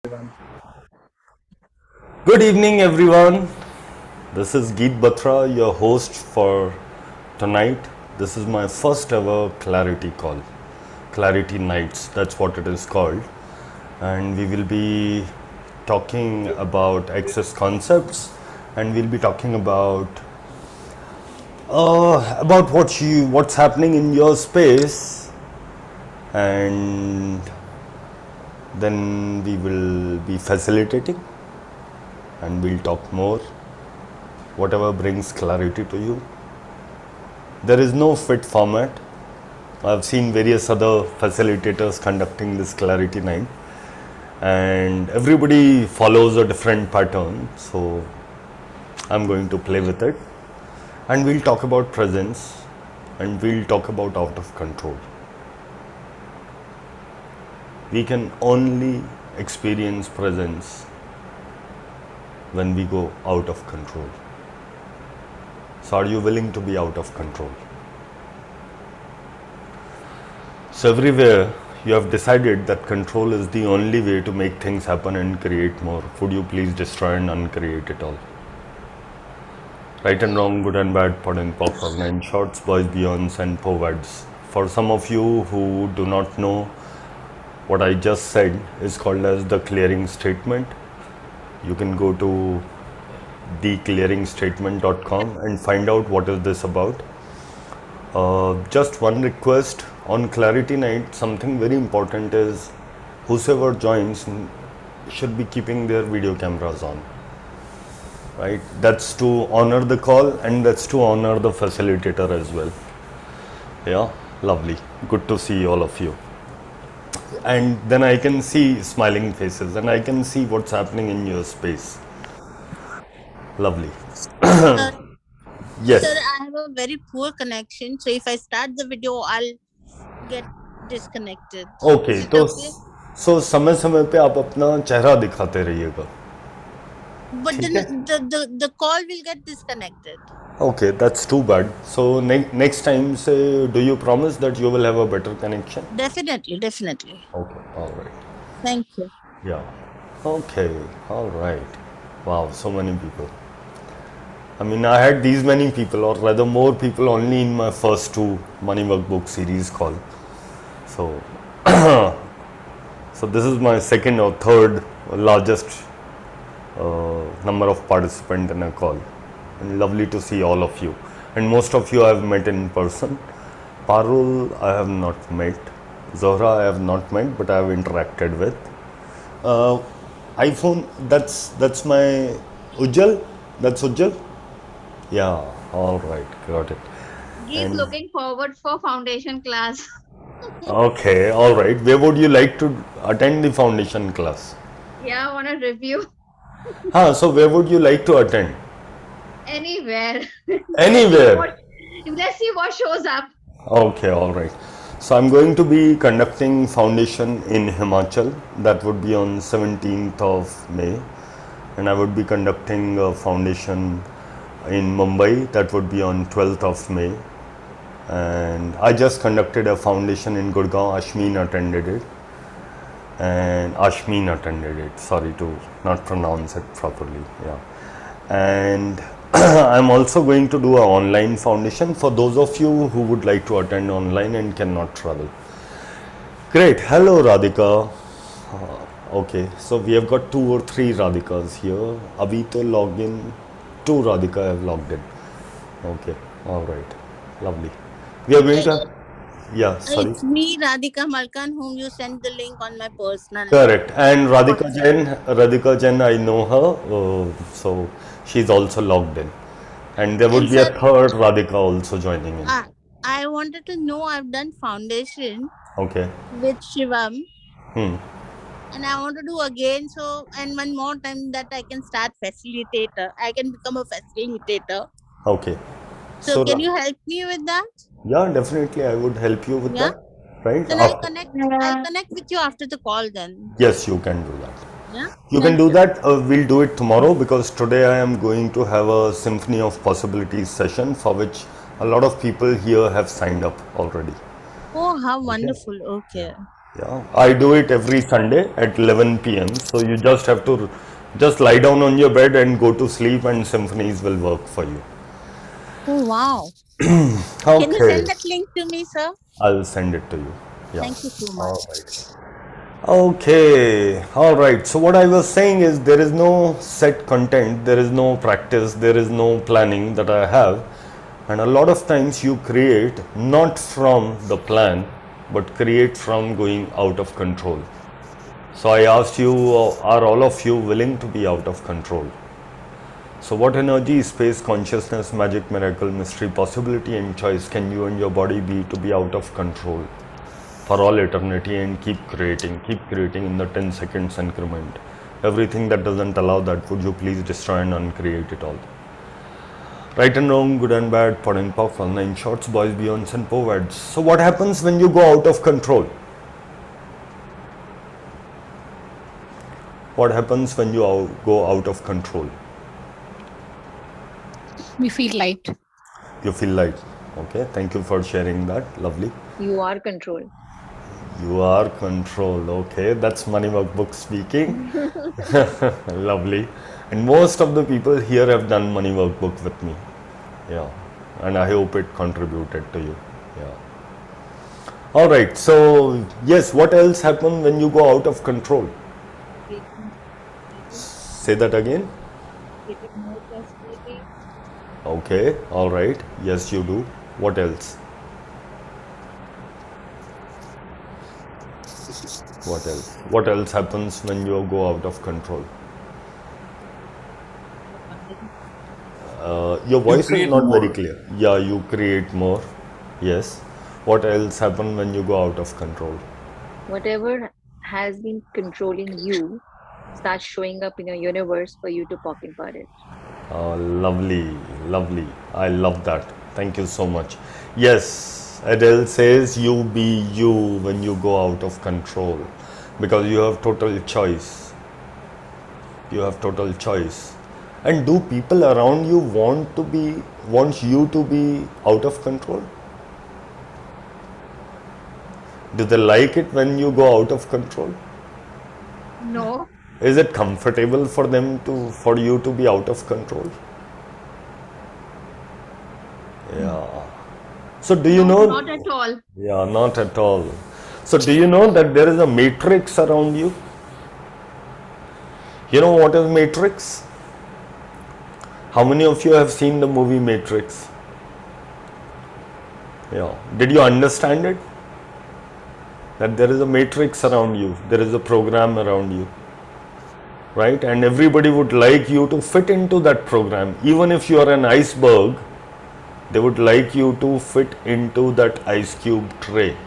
Good evening, everyone. This is Geet Batra, your host for tonight. This is my first ever clarity call, Clarity Nights, that's what it is called. And we will be talking about access concepts, and we'll be talking about what's happening in your space, and then we will be facilitating and we'll talk more, whatever brings clarity to you. There is no fit format. I've seen various other facilitators conducting this clarity night, and everybody follows a different pattern. So I'm going to play with it, and we'll talk about presence, and we'll talk about out of control. We can only experience presence when we go out of control. So are you willing to be out of control? So everywhere you have decided that control is the only way to make things happen and create more. Would you please destroy and uncreate it all? Right and wrong, good and bad, pod and pop, or nine shorts, boys, beyonds, and povads. For some of you who do not know, what I just said is called as the clearing statement. You can go to theclearingstatement.com and find out what is this about. Just one request on Clarity Night, something very important is whosoever joins should be keeping their video cameras on. Right? That's to honor the call and that's to honor the facilitator as well. Yeah, lovely. Good to see all of you. And then I can see smiling faces and I can see what's happening in your space. Lovely. Sir, sir, Yes. I have a very poor connection. So if I start the video, I'll get disconnected. Is okay it तो okay? समय समय पे आप अपना चेहरा दिखाते रहिएगा. But ठीक then है. the call will get disconnected. Okay, that's too bad. So next time, say, do you promise that you will have a better connection? Definitely, definitely. Okay, all right. Thank you. Yeah. Okay, all right. Wow, so many people. I mean, I had these many people, or rather more people, only in my first two Money Workbook series call. So, so this is my second or third largest number of participants in a call. And lovely to see all of you. And most of you I have met in person. Parul I have not met. Zohra I have not met, but I have interacted with. Uh, iPhone, that's my Ujjal. That's Ujjal. Yeah, all right, got it. He's And looking forward for foundation class. okay, all right. Where would you like to attend the foundation class? Yeah, I want to review So where would you like to attend? anywhere. Anywhere. Let's see what shows up. Okay, all right. So I'm going to be conducting foundation in Himachal. That would be on 17th of May. And I would be conducting a foundation in Mumbai. That would be on 12th of May. And I just conducted a foundation in Gurgaon. Ashmeen attended it. Sorry to not pronounce it properly. Yeah. And I'm also going to do an online foundation for those of you who would like to attend online and cannot travel. Great. Hello, Radhika. Okay, so we have got 2 or 3 Radhikas here. Abhi logged in. 2 Radhika have logged in. Okay, all right. Lovely. We are going I, to. Yeah, sorry. it's me, Radhika Malkan, whom you sent the link on my personal Correct. And WhatsApp. Radhika Jain, I know her. So she's also logged in. And there would And be a sir, third Radhika also joining in. I wanted to know I've done foundation Okay. with Shivam and I want to do again. So, and one more time that I can start facilitator. I can become a facilitator. Okay. So, So, can you help me with that? yeah, definitely I would help you with Yeah. that. Right? Then I'll connect. I'll connect with you after the call. Then. Yes, you can do that. Yeah. You can Thank do you. that. We'll do it tomorrow because today I am going to have a Symphony of Possibilities session for which a lot of people here have signed up already. Oh, how Okay. wonderful. Okay. Yeah, I do it every Sunday at 11 p.m. So you just have to just lie down on your bed and go to sleep, and symphonies will work for you. Oh, wow. Can you Okay, send that link to me, sir? I'll send it to you. Yeah. Thank you so All much. right. Okay, all right. So, what I was saying is there is no set content, there is no practice, there is no planning that I have. And a lot of times you create not from the plan, but create from going out of control. So, I asked you, are all of you willing to be out of control? So, what energy, space, consciousness, magic, miracle, mystery, possibility, and choice can you and your body be to be out of control for all eternity and keep creating in the 10 seconds increment? Everything that doesn't allow that, would you please destroy and uncreate it all? Right and wrong, good and bad, pod and puff, online shorts, boys, beyonds, and poets. So, what happens when you go out of control? What happens when you go out of control? We feel light. You feel like, okay, thank you for sharing that. Lovely. You are control. You are control. Okay, that's Money Workbook speaking. Lovely. And most of the people here have done Money Workbook with me. Yeah. And I hope it contributed to you. Yeah. All right. So, yes, what else happens when you go out of control? Say that again. Okay. All right. Yes, you do. What else? What else? What else happens when you go out of control? Your voice is create not very more. clear. Yeah, you create more. Yes. What else happens when you go out of control? Whatever has been controlling you starts showing up in your universe for you to pocket for it. Lovely, lovely. I love that. Thank you so much. Yes, Adele says you be you when you go out of control because you have total choice. You have total choice. And do people around you want you to be out of control? Do they like it when you go out of control? No. Is it comfortable for them for you to be out of control? Yeah. So do you No, know? not at all. Yeah, not at all. So do you know that there is a matrix around you? You know what is matrix? How many of you have seen the movie Matrix? Yeah. Did you understand it? That there is a matrix around you, there is a program around you, right? And everybody would like you to fit into that program. Even if you are an iceberg, they would like you to fit into that ice cube tray.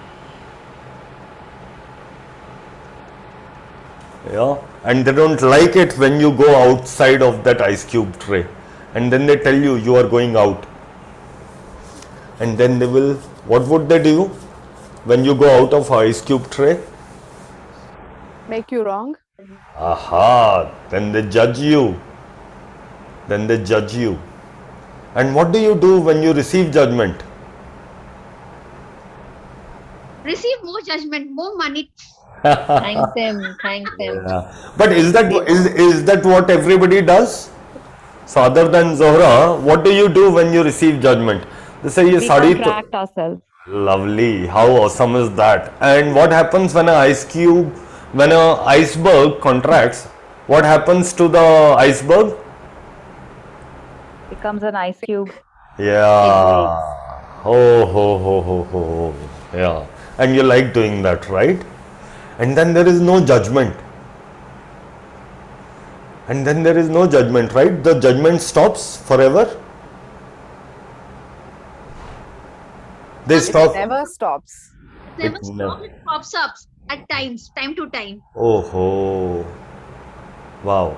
Yeah. And they don't like it when you go outside of that ice cube tray. And then they tell you you are going out. And then they will, what would they do when you go out of ice cube tray? Make you wrong. Aha, then they judge you. Then they judge you. And what do you do when you receive judgment? Receive more judgment, more money. Thank them. Thank them. Yeah. But is that what everybody does? So other than Zohra, what do you do when you receive judgment? They say ye We sari contract ourselves. lovely. How awesome is that? And what happens when when a iceberg contracts? What happens to the iceberg? Becomes an ice cube. Yeah. Oh, ho, ho, ho, ho, ho. Yeah. And you like doing that, right? And then there is no judgment. And then there is no judgment, right? The judgment stops forever. They stop. Never stops. It never It stops, it pops up at times, time to time. Oh, ho. Wow.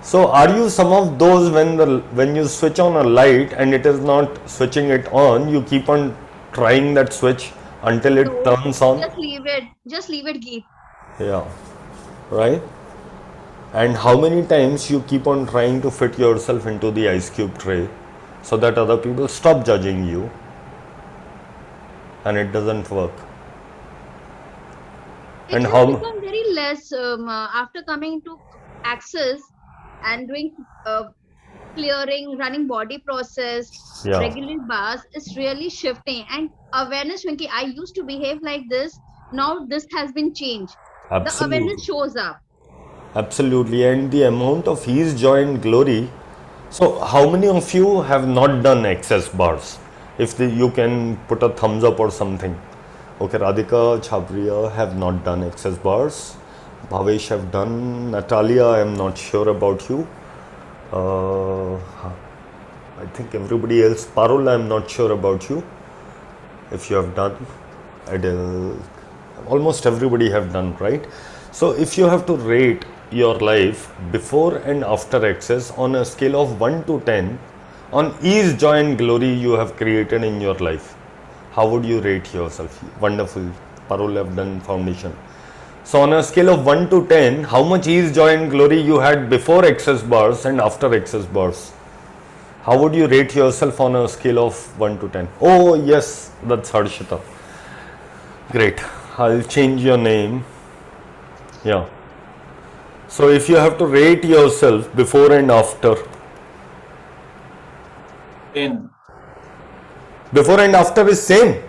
So are you some of those when you switch on a light and it is not switching it on, you keep on trying that switch until it No, turns on? just leave it. Just leave it, Geet. Yeah. Right? And how many times you keep on trying to fit yourself into the ice cube tray so that other people stop judging you and it doesn't work. It And has how? become very less after coming to access and doing clearing, running body process, Yeah, regular bars is really shifting. And awareness, Winky, I used to behave like this. Now this has been changed. The awareness absolutely. shows up. Absolutely, and the amount of His joy and glory. So, how many of you have not done excess bars? If you can put a thumbs up or something. Okay, Radhika, Chhabriya have not done excess bars. Bhavesh have done. Natalia, I am not sure about you. I think everybody else. Parul, I am not sure about you. If you have done. Adele, almost everybody have done, right? So if you have to rate your life before and after access on a scale of 1 to 10 on ease, joy and glory you have created in your life, how would you rate yourself? Wonderful. Parul have done foundation. So on a scale of 1 to 10, how much ease, joy and glory you had before access bars and after access bars? How would you rate yourself on a scale of 1 to 10? Oh yes, that's Harshita. Great. I'll change your name. Yeah. So if you have to rate yourself before and after, 10. before and after is same.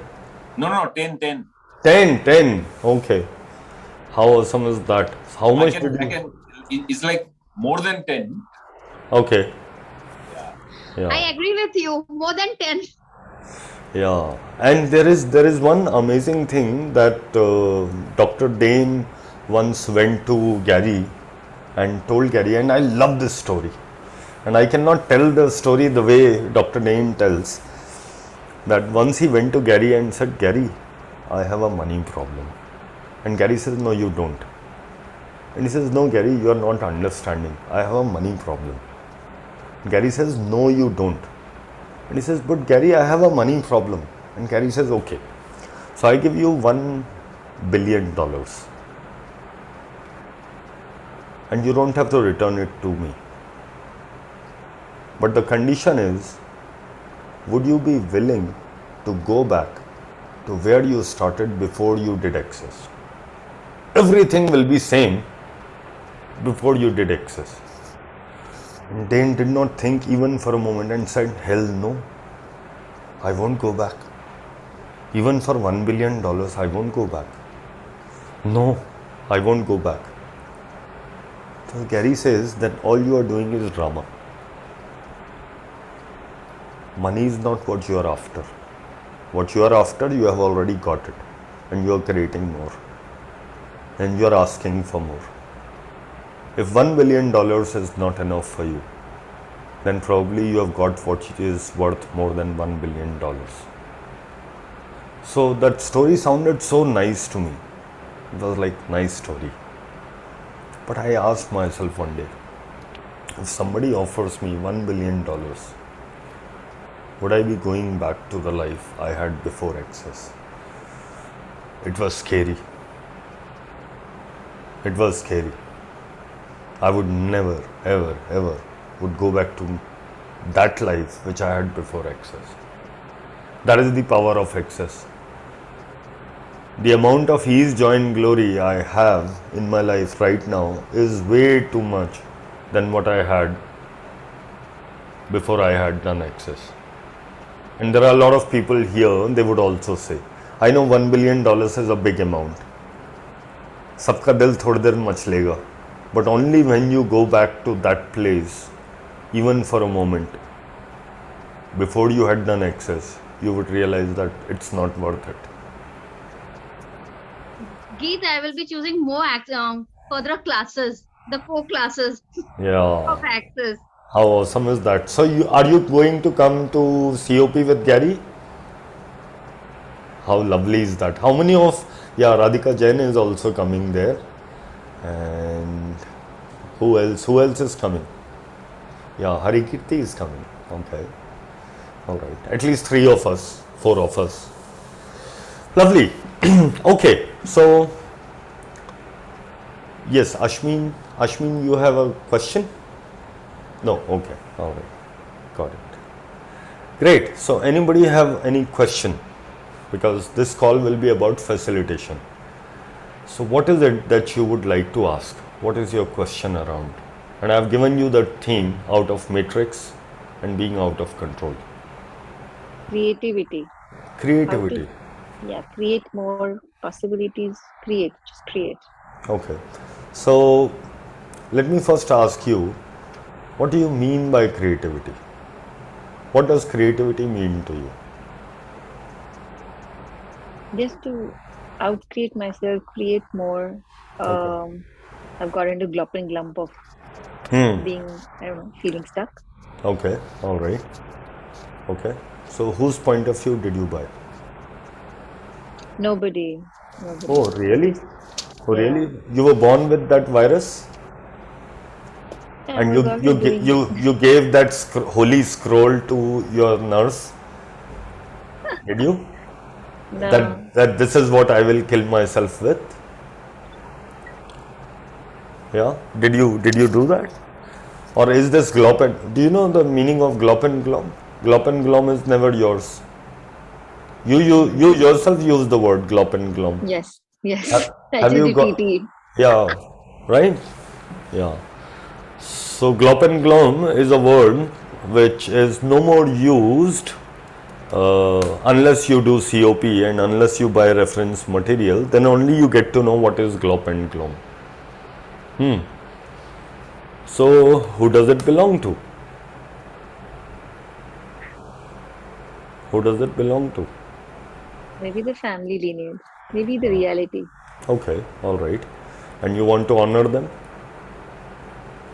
No, 10, 10. 10, 10. Okay. How awesome is that? How much did you? It's like more than 10. Okay. Yeah. Yeah. I agree with you. More than 10. Yeah. And there is one amazing thing that Dr. Dane once went to Gary and told Gary, and I love this story. And I cannot tell the story the way Dr. Dane tells. That once he went to Gary and said, Gary, I have a money problem. And Gary says, no, you don't. And he says, no, Gary, you are not understanding. I have a money problem. Gary says, no, you don't. And he says, but Gary, I have a money problem. And Gary says, okay. So I give you $1 billion. And you don't have to return it to me. But the condition is, would you be willing to go back to where you started before you did access? Everything will be same before you did access. And Dane did not think even for a moment and said, hell no, I won't go back. Even for $1 billion, I won't go back. No, I won't go back. So Gary says that all you are doing is drama. Money is not what you are after. What you are after, you have already got it. And you are creating more. And you are asking for more. If $1 billion is not enough for you, then probably you have got what is worth more than $1 billion. So that story sounded so nice to me. It was like, nice story. But I asked myself one day, if somebody offers me $1 billion, would I be going back to the life I had before access? It was scary. It was scary. I would never, ever, ever would go back to that life which I had before access. That is the power of access. The amount of ease, joy and glory I have in my life right now is way too much than what I had before I had done access. And there are a lot of people here, they would also say, I know $1 billion is a big amount. सबका दिल थोड़ी देर मचलेगा. But only when you go back to that place, even for a moment, before you had done access, you would realize that it's not worth it. Geet, I will be choosing more further classes, the core classes Yeah. of access. How awesome is that? So are you going to come to COP with Gary? How lovely is that? How many of, yeah, Radhika Jain is also coming there. And who else? Who else is coming? Yeah, Hari Kirti is coming. Okay. All right. At least 3 of us, 4 of us. Lovely. Okay. So, yes, Ashmin, you have a question? No. Okay. All right. Got it. Great. So, anybody have any question? Because this call will be about facilitation. So what is it that you would like to ask? What is your question around? And I've given you the theme out of matrix and being out of control. Creativity. How to, Creativity. yeah, create more possibilities. Create, just create. Okay. So let me first ask you, what do you mean by creativity? What does creativity mean to you? Just to outcreate myself, create more. Okay. I've got into glop and glump of being, I don't know, feeling stuck. Okay. All right. Okay. So whose point of view did you buy? Nobody. Oh, I really? just, Oh, yeah. really? You were born with that virus, Yeah, I and was always doing, you gave that holy scroll to your nurse, did you? no, That this is what I will kill myself with. Yeah. Did you do that? Or is this glop and do you know the meaning of glop and glom? Glop and glom is never yours. You yourself use the word glop and glom. yes, yes. Have, I have just you got? repeat it. Yeah, right? Yeah. So glop and glom is a word which is no more used unless you do COP and unless you buy reference material, then only you get to know what is glop and glom. So who does it belong to? Who does it belong to? Maybe the family lineage. Maybe the reality. Okay, all right. And you want to honor them?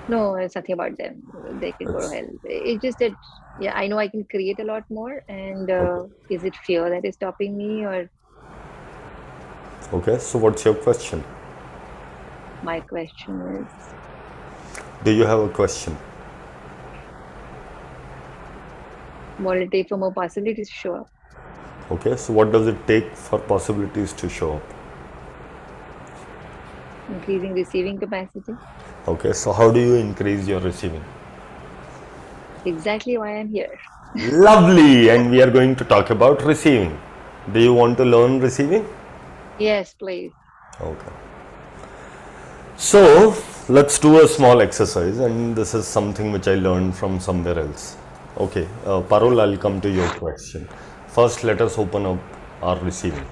No, it's nothing about them. They can go to It's hell. It's just that, yeah, I know I can create a lot more. And okay. is it fear that is stopping me, or Okay, so what's your question? my question is, Do you have a question? what will it take for more possibilities to show up? Okay, so what does it take for possibilities to show up? Increasing receiving capacity. Okay, so how do you increase your receiving? Exactly why I'm here. Lovely, and we are going to talk about receiving. Do you want to learn receiving? Yes, please. Okay. So let's do a small exercise, and this is something which I learned from somewhere else. Okay, Parul, I'll come to your question. First, let us open up our receiving.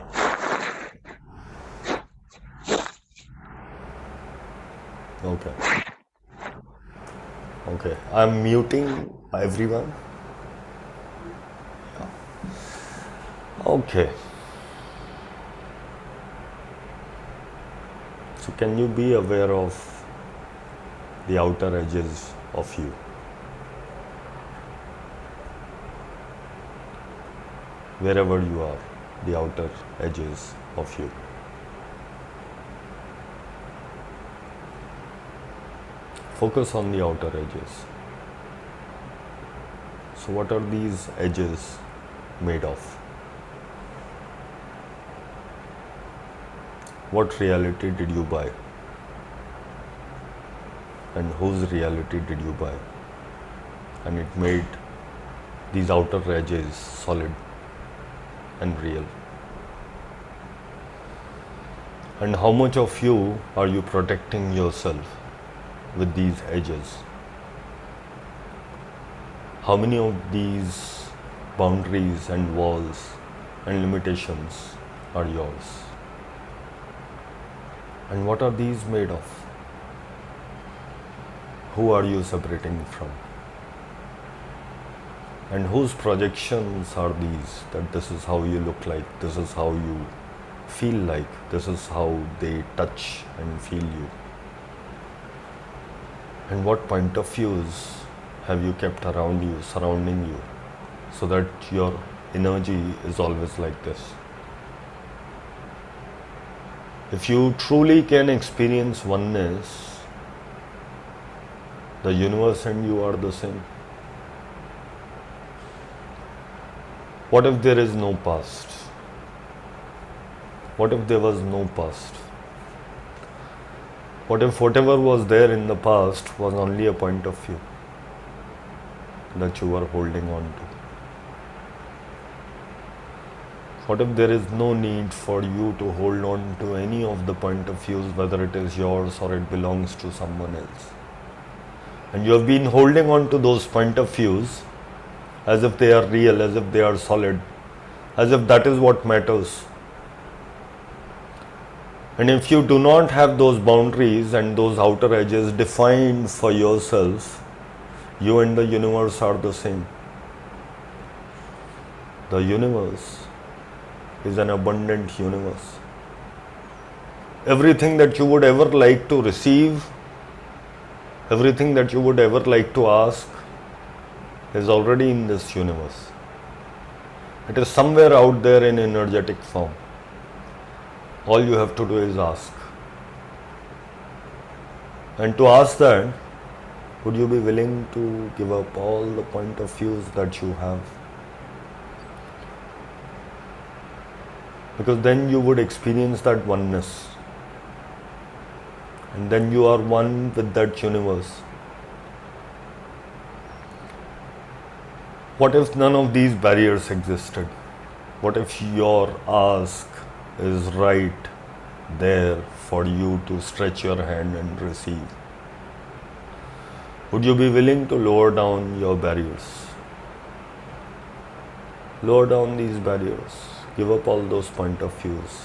Okay, okay. I'm muting everyone. Okay. So, can you be aware of the outer edges of you? Wherever you are, the outer edges of you. Focus on the outer edges. So, what are these edges made of? What reality did you buy? And whose reality did you buy? And it made these outer edges solid and real. And how much of you are you protecting yourself with these edges? How many of these boundaries and walls and limitations are yours? And what are these made of? Who are you separating from? And whose projections are these? That this is how you look like, this is how you feel like, this is how they touch and feel you. And what point of views have you kept around you, surrounding you, so that your energy is always like this? If you truly can experience oneness, the universe and you are the same. What if there is no past? What if there was no past? What if whatever was there in the past was only a point of view that you were holding on to? What if there is no need for you to hold on to any of the point of views, whether it is yours or it belongs to someone else? And you have been holding on to those point of views as if they are real, as if they are solid, as if that is what matters. And if you do not have those boundaries and those outer edges defined for yourself, you and the universe are the same. The universe is an abundant universe. Everything that you would ever like to receive, everything that you would ever like to ask is already in this universe. It is somewhere out there in energetic form. All you have to do is ask. And to ask that, would you be willing to give up all the point of views that you have? Because then you would experience that oneness. And then you are one with that universe. What if none of these barriers existed? What if your ask is right there for you to stretch your hand and receive? Would you be willing to lower down your barriers? Lower down these barriers. Give up all those point of views.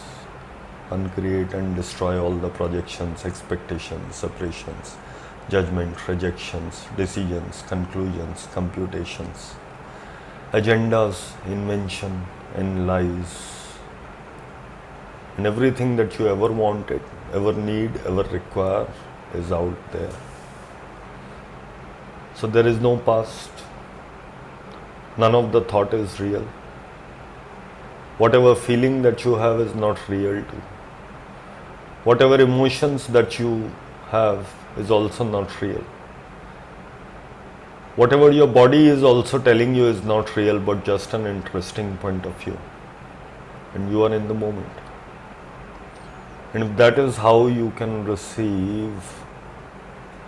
Uncreate and destroy all the projections, expectations, separations, judgment, rejections, decisions, conclusions, computations, agendas, invention, and lies. And everything that you ever wanted, ever need, ever require is out there. So there is no past. None of the thought is real. Whatever feeling that you have is not real too. Whatever emotions that you have is also not real. Whatever your body is also telling you is not real, but just an interesting point of view. And you are in the moment. And if that is how you can receive,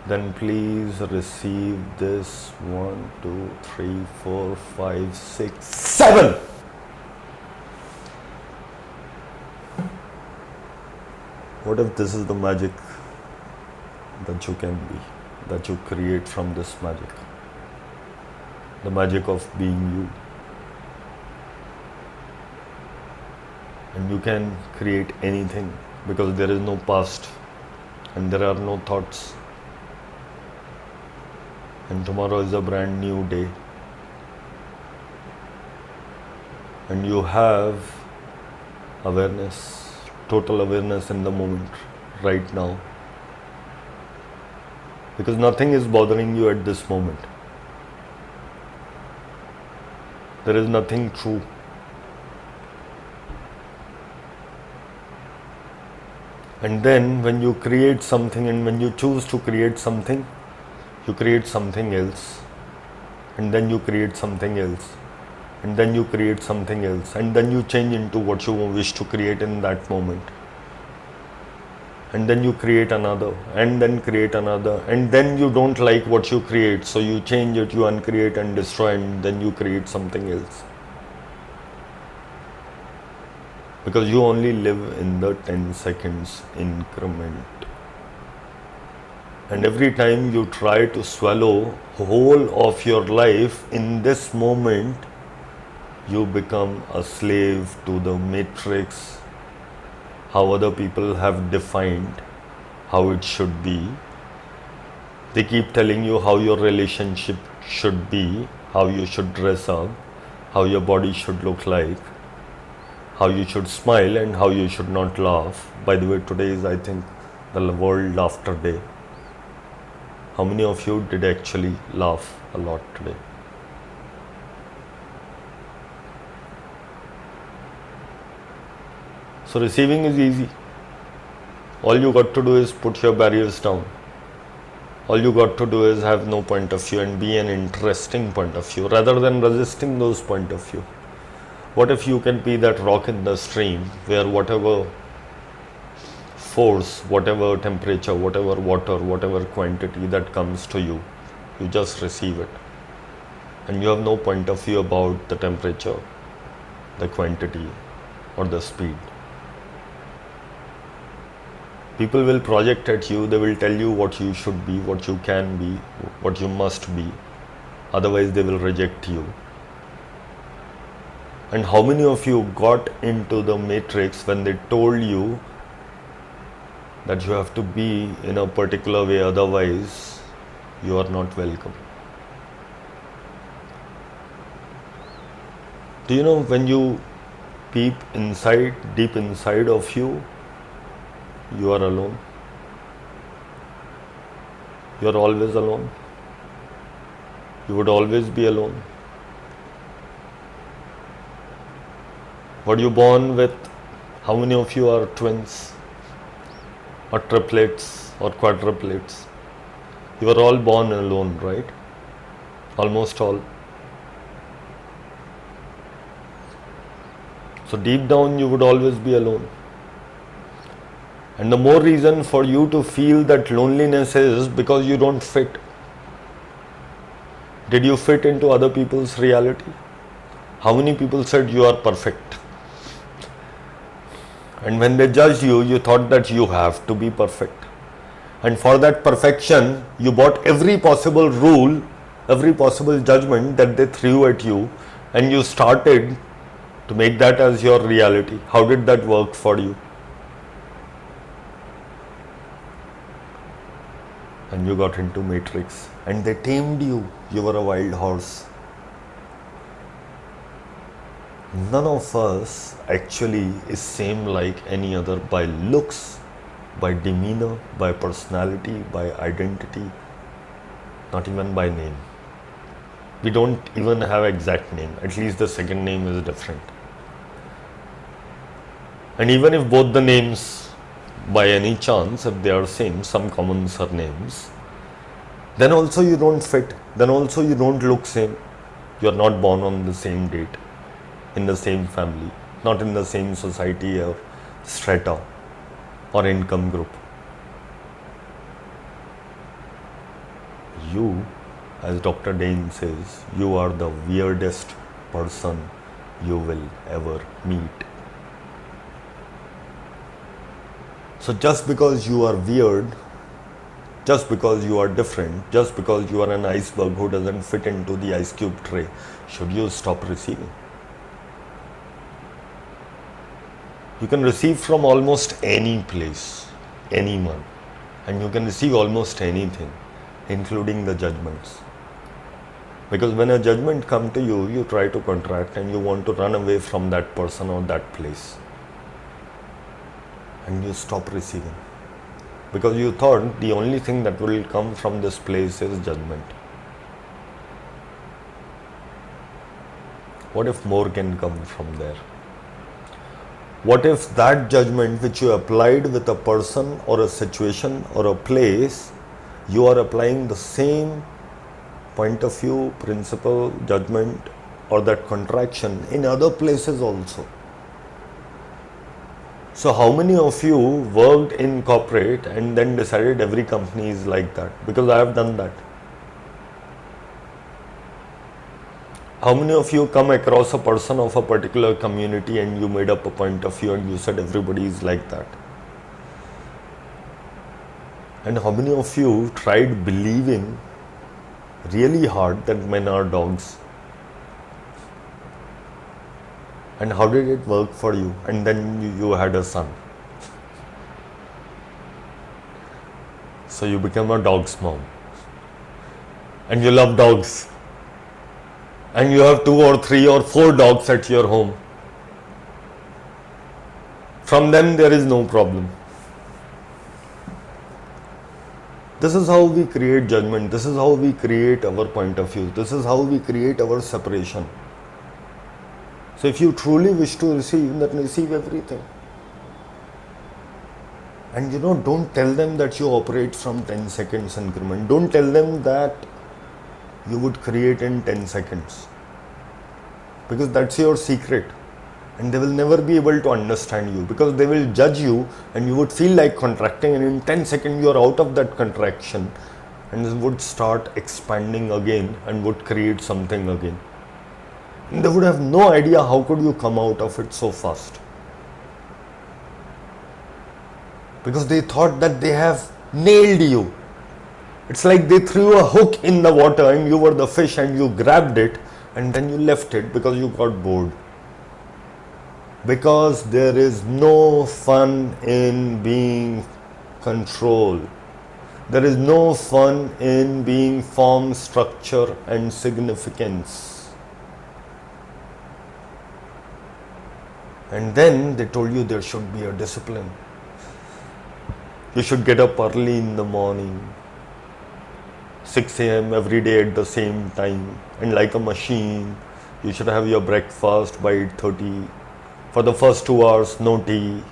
then please receive this 1, 2, 3, 4, 5, 6, 7. What if this is the magic that you can be, that you create from this magic? The magic of being you. And you can create anything because there is no past and there are no thoughts. And tomorrow is a brand new day. And you have awareness, total awareness in the moment, right now. Because nothing is bothering you at this moment. There is nothing true. And then when you create something and when you choose to create something, you create something else. And then you create something else. And then you create something else. And then you change into what you wish to create in that moment. And then you create another. And then create another. And then you don't like what you create. So you change it, you uncreate and destroy. And then you create something else. Because you only live in the 10 seconds increment. And every time you try to swallow whole of your life in this moment, you become a slave to the matrix, how other people have defined how it should be. They keep telling you how your relationship should be, how you should dress up, how your body should look like, how you should smile and how you should not laugh. By the way, today is, I think, the World Laughter Day. How many of you did actually laugh a lot today? So receiving is easy. All you got to do is put your barriers down. All you got to do is have no point of view and be an interesting point of view rather than resisting those point of view. What if you can be that rock in the stream where whatever force, whatever temperature, whatever water, whatever quantity that comes to you, you just receive it. And you have no point of view about the temperature, the quantity, or the speed. People will project at you, they will tell you what you should be, what you can be, what you must be. Otherwise, they will reject you. And how many of you got into the matrix when they told you that you have to be in a particular way, otherwise you are not welcome? Do you know when you peep inside, deep inside of you, you are alone? You are always alone. You would always be alone. Were you born with, how many of you are twins or triplets or quadruplets? You are all born alone, right? Almost all. So deep down you would always be alone. And the more reason for you to feel that loneliness is because you don't fit. Did you fit into other people's reality? How many people said you are perfect? And when they judged you, you thought that you have to be perfect. And for that perfection, you bought every possible rule, every possible judgment that they threw at you, and you started to make that as your reality. How did that work for you? And you got into matrix and they tamed you. You were a wild horse. None of us actually is same like any other by looks, by demeanor, by personality, by identity, not even by name. We don't even have exact name. At least the second name is different. And even if both the names, by any chance, if they are same, some common surnames, then also you don't fit. Then also you don't look same. You are not born on the same date, in the same family, not in the same society or strata or income group. You, as Dr. Dane says, you are the weirdest person you will ever meet. So just because you are weird, just because you are different, just because you are an iceberg who doesn't fit into the ice cube tray, should you stop receiving? You can receive from almost any place, anyone, and you can receive almost anything, including the judgments. Because when a judgment comes to you, you try to contract and you want to run away from that person or that place. And you stop receiving. Because you thought the only thing that will come from this place is judgment. What if more can come from there? What if that judgment which you applied with a person or a situation or a place, you are applying the same point of view, principle, judgment, or that contraction in other places also? So how many of you worked in corporate and then decided every company is like that? Because I have done that. How many of you come across a person of a particular community and you made up a point of view and you said everybody is like that? And how many of you tried believing really hard that men are dogs? And how did it work for you? And then you had a son. So you become a dog's mom. And you love dogs. And you have 2 or 3 or 4 dogs at your home. From them there is no problem. This is how we create judgment. This is how we create our point of view. This is how we create our separation. So if you truly wish to receive, then receive everything. And don't tell them that you operate from 10 seconds increment. Don't tell them that you would create in 10 seconds. Because that's your secret. And they will never be able to understand you. Because they will judge you and you would feel like contracting, and in 10 seconds you are out of that contraction and would start expanding again and would create something again. And they would have no idea how could you come out of it so fast. because they thought that they have nailed you. It's like they threw a hook in the water and you were the fish and you grabbed it and then you left it because you got bored. Because there is no fun in being control. There is no fun in being form, structure and significance. And then they told you there should be a discipline. You should get up early in the morning, 6 a.m. every day at the same time, and like a machine, you should have your breakfast by 8:30. For the first 2 hours, no tea,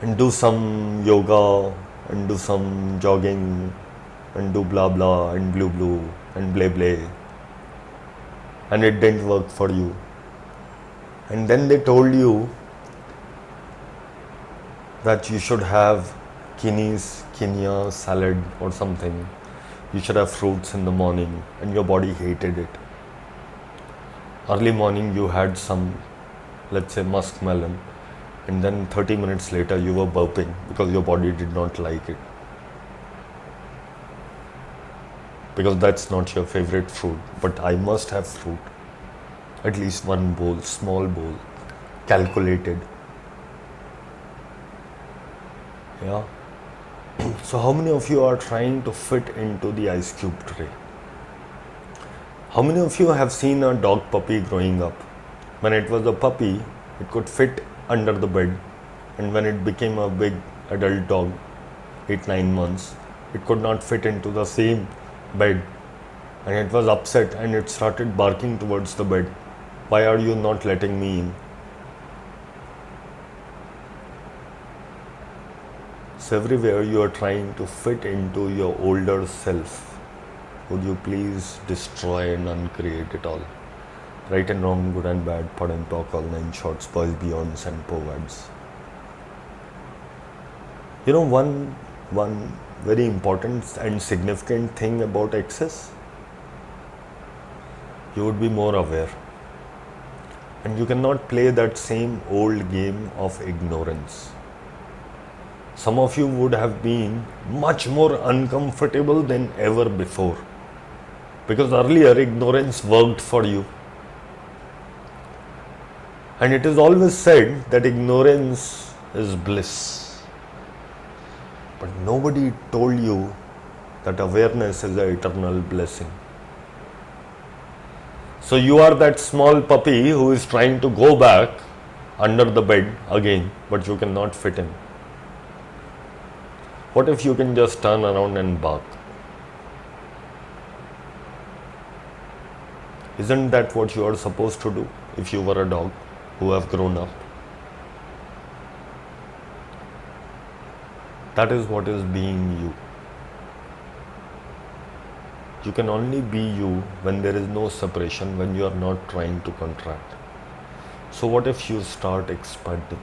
and do some yoga, and do some jogging, and do blah blah, and blue and blay blay. And it didn't work for you. And then they told you that you should have quinoa salad or something. You should have fruits in the morning, and your body hated it. Early morning you had some, let's say, muskmelon, and then 30 minutes later you were burping because your body did not like it. Because that's not your favorite fruit, but I must have fruit. At least one bowl, small bowl, calculated. Yeah. So how many of you are trying to fit into the ice cube tray? How many of you have seen a dog puppy growing up? When it was a puppy, it could fit under the bed, and when it became a big adult dog, 8-9 months, it could not fit into the same bed, and it was upset and it started barking towards the bed. Why are you not letting me in? So everywhere you are trying to fit into your older self. Would you please destroy and uncreate it all? Right and wrong, good and bad, pod and talk, all 9 shorts, boys, beyonds and poets. You know one very important and significant thing about excess? You would be more aware. And you cannot play that same old game of ignorance. Some of you would have been much more uncomfortable than ever before. Because earlier ignorance worked for you. And it is always said that ignorance is bliss. But nobody told you that awareness is an eternal blessing. So you are that small puppy who is trying to go back under the bed again, but you cannot fit in. What if you can just turn around and bark? Isn't that what you are supposed to do if you were a dog who have grown up? That is what is being you. You can only be you when there is no separation, when you are not trying to contract. So what if you start expanding?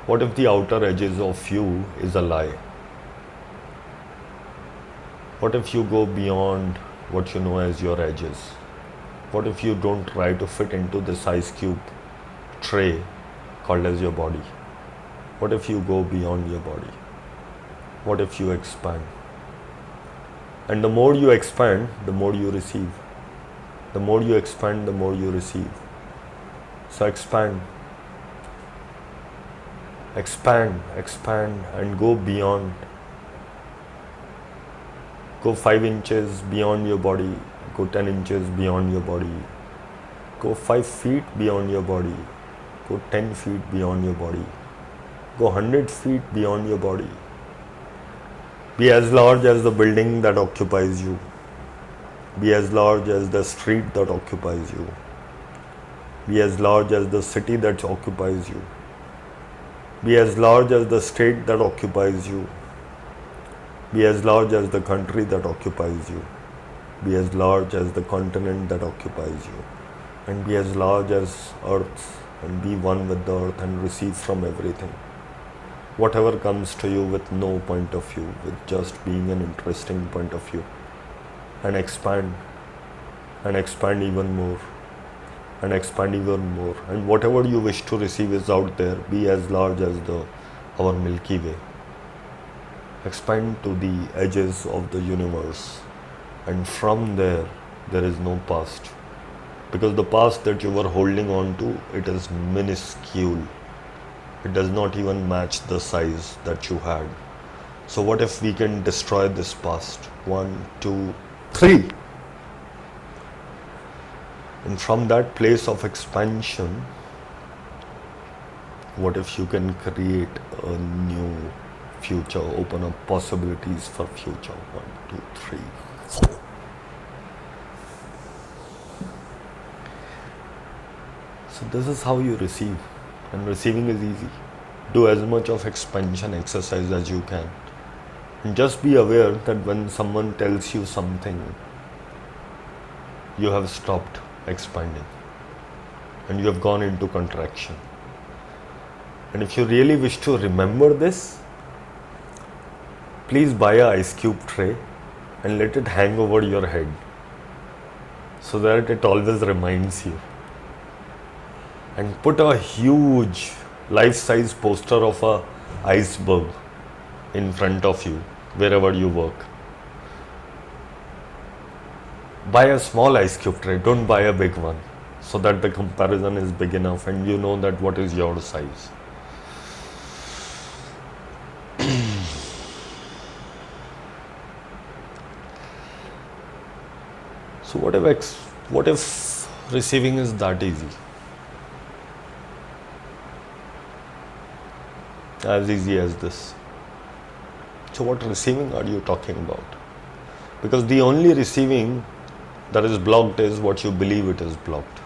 What if the outer edges of you is a lie? What if you go beyond what you know as your edges? What if you don't try to fit into this ice cube tray called as your body? What if you go beyond your body? What if you expand? And the more you expand, the more you receive. The more you expand, the more you receive. So expand. Expand, expand, and go beyond. Go 5 inches beyond your body. Go 10 inches beyond your body. Go 5 feet beyond your body. Go 10 feet beyond your body. Go 100 feet beyond your body. Be as large as the building that occupies you. Be as large as the street that occupies you. Be as large as the city that occupies you. Be as large as the state that occupies you. Be as large as the country that occupies you. Be as large as the continent that occupies you. And be as large as earth, and be one with the earth and receive from everything. Whatever comes to you with no point of view, with just being an interesting point of view. And expand even more. and expand even more. And whatever you wish to receive is out there. Be as large as our Milky Way. Expand to the edges of the universe, and from there is no past, because the past that you were holding on to, it is minuscule. It does not even match the size that you had. So what if we can destroy this past? 1, 2, 3. And from that place of expansion, what if you can create a new future, open up possibilities for future? 1, 2, 3, 4. So this is how you receive, and receiving is easy. Do as much of expansion exercise as you can, and just be aware that when someone tells you something, you have stopped expanding and you have gone into contraction. And if you really wish to remember this, please buy a ice cube tray and let it hang over your head, so that it always reminds you. And put a huge life-size poster of a iceberg in front of you wherever you work. Buy a small ice cube tray, don't buy a big one, so that the comparison is big enough and you know that what is your size. So what if receiving is that easy? As easy as this. So what receiving are you talking about? Because the only receiving that is blocked is what you believe it is blocked.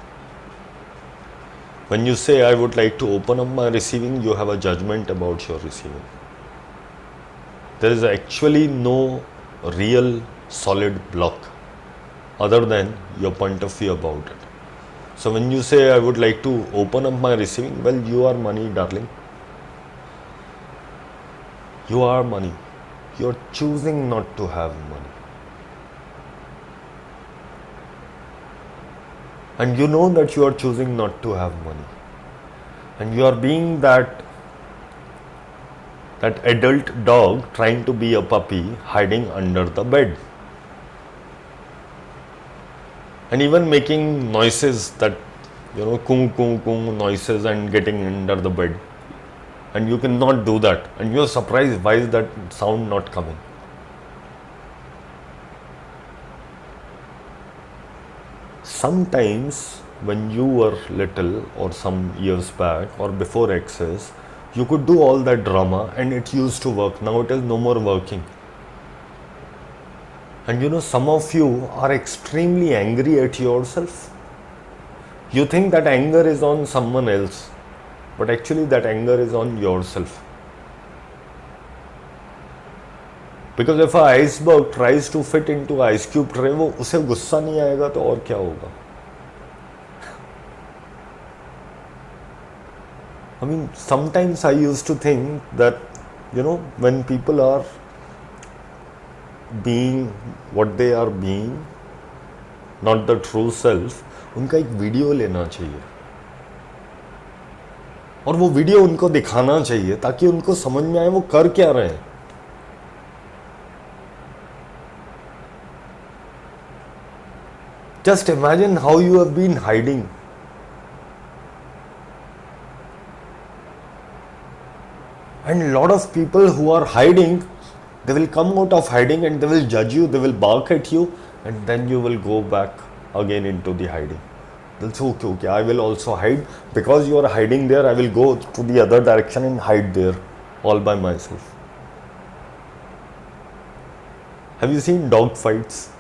When you say, I would like to open up my receiving, you have a judgment about your receiving. There is actually no real solid block other than your point of view about it. So when you say, I would like to open up my receiving, well, you are money, darling. You are money. You are choosing not to have money. And you know that you are choosing not to have money. And you are being that adult dog trying to be a puppy, hiding under the bed. And even making noises that, kung kung kung noises and getting under the bed. And you cannot do that. And you are surprised, why is that sound not coming? Sometimes when you were little, or some years back, or before Access, you could do all that drama and it used to work. Now it is no more working. And some of you are extremely angry at yourself. You think that anger is on someone else, but actually that anger is on yourself. Because if an iceberg tries to fit into ice cube tray, वो उसे गुस्सा नहीं आएगा तो और क्या होगा? I mean, sometimes I used to think that, when people are being what they are being, not the true self, उनका एक वीडियो लेना चाहिए और वो वीडियो उनको दिखाना चाहिए ताकि उनको समझ में आए वो कर क्या रहे हैं. Just imagine how you have been hiding. And a lot of people who are hiding, they will come out of hiding and they will judge you, they will bark at you, and then you will go back again into the hiding. They'll say, okay, I will also hide. Because you are hiding there, I will go to the other direction and hide there all by myself. Have you seen dog fights?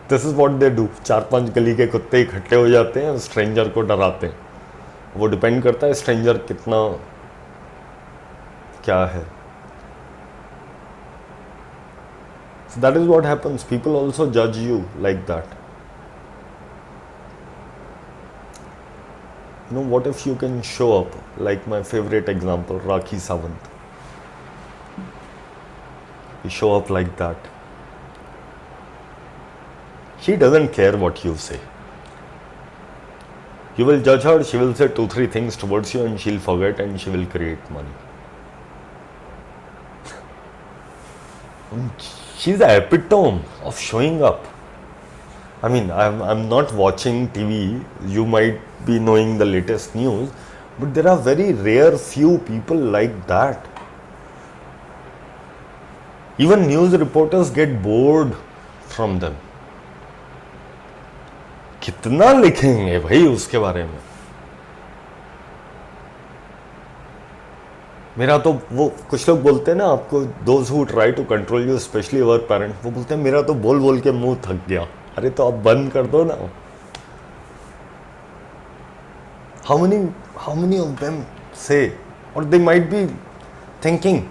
This is what they do. 4-5 गली के कुत्ते इकट्ठे हो जाते हैं, stranger को डराते हैं. वो डिपेंड करता है स्ट्रेंजर कितना क्या है. So that is what happens. People also judge you like that. What if you can show up like my favorite example, Rakhi Sawant. You show up like that. She doesn't care what you say. You will judge her, she will say 2-3 things towards you and she'll forget and she will create money. She's the epitome of showing up. I mean, I'm not watching TV, you might be knowing the latest news, but there are very rare few people like that. Even news reporters get bored from them. कितना लिखेंगे भाई उसके बारे में. मेरा तो वो कुछ लोग बोलते हैं ना आपको, those who try to control you specially our parent, वो बोलते हैं मेरा तो बोल बोल के मुंह थक गया. अरे तो आप बंद कर दो ना. हाउ मेनी ऑफ देम से, और they might be thinking.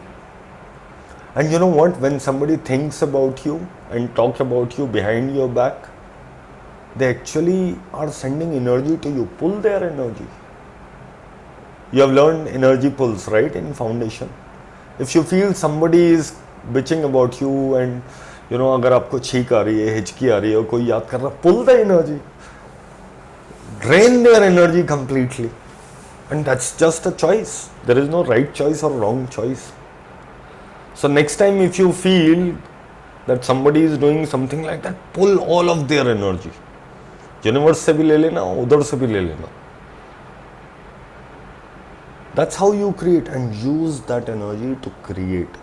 And you know what? When somebody thinks about you and talk about you behind your back, they actually are sending energy to you. Pull their energy. You have learned energy pulls, right, in foundation. If you feel somebody is bitching about you and you know, अगर आपको छींक आ रही है, हिचकी आ रही है, कोई याद कर रहा, pull the energy. Drain their energy completely. And that's just a choice. There is no right choice or wrong choice. So next time if you feel that somebody is doing something like that, pull all of their energy. Universe से भी ले लेना, उधर से भी ले लेना. That's how you create, and use that energy to create.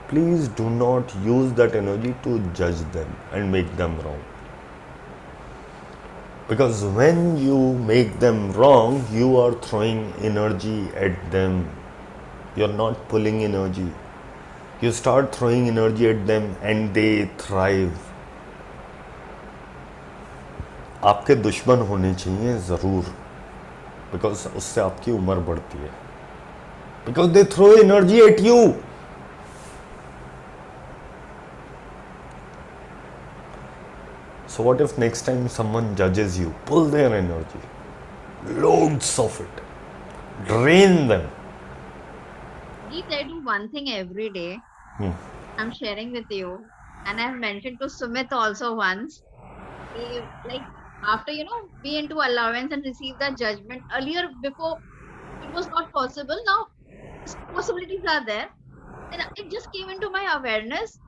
Please do not use that energy to judge them and make them wrong. Because when you make them wrong, you are throwing energy at them. You're not pulling energy. You start throwing energy at them and they thrive. आपके दुश्मन होने चाहिए ज़रूर, because उससे आपकी उम्र बढ़ती है. Because they throw energy at you. So what if next time someone judges you? Pull their energy. Loads of it. Drain them. Geet, I do one thing every day. I'm sharing with you, and I've mentioned to Sumit also once. Like after be into allowance and receive that judgment earlier, before it was not possible. Now possibilities are there. Then it just came into my awareness.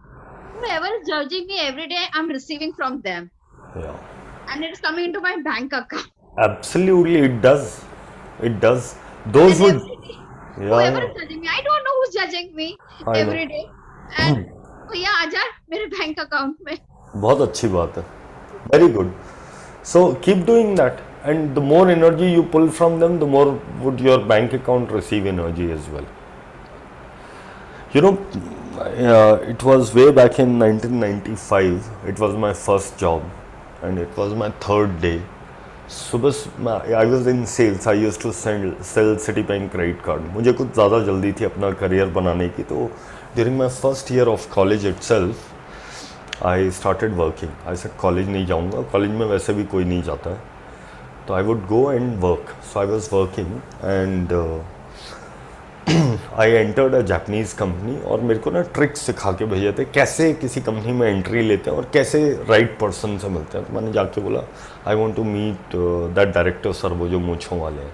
Whoever is judging me every day, I'm receiving from them, Yeah. and it's coming into my bank account. Absolutely, it does. It does. Those And would. every day, Yeah, whoever yeah. is judging me, I don't know who's judging me I know. every day. And भैया आजा मेरे bank account में. बहुत अच्छी बात है. Very good. So keep doing that, and the more energy you pull from them, the more would your bank account receive energy as well. You know, it was way back in 1995. It was my first job, and it was my third day. सुबह I was in sales. I used to sell Citibank credit card. मुझे कुछ ज़्यादा जल्दी थी अपना career बनाने की, तो during my first year of college itself, I started working. I said college नहीं जाऊँगा, college में वैसे भी कोई नहीं जाता है, तो I would go and work. So I was working and I entered a Japanese company, और मेरे को ना ट्रिक्स सिखा के भेजे थे कैसे किसी कंपनी में एंट्री लेते हैं और कैसे राइट पर्सन से मिलते हैं. तो मैंने जाके बोला I want to meet that director sir, वो जो मूंछों वाले हैं.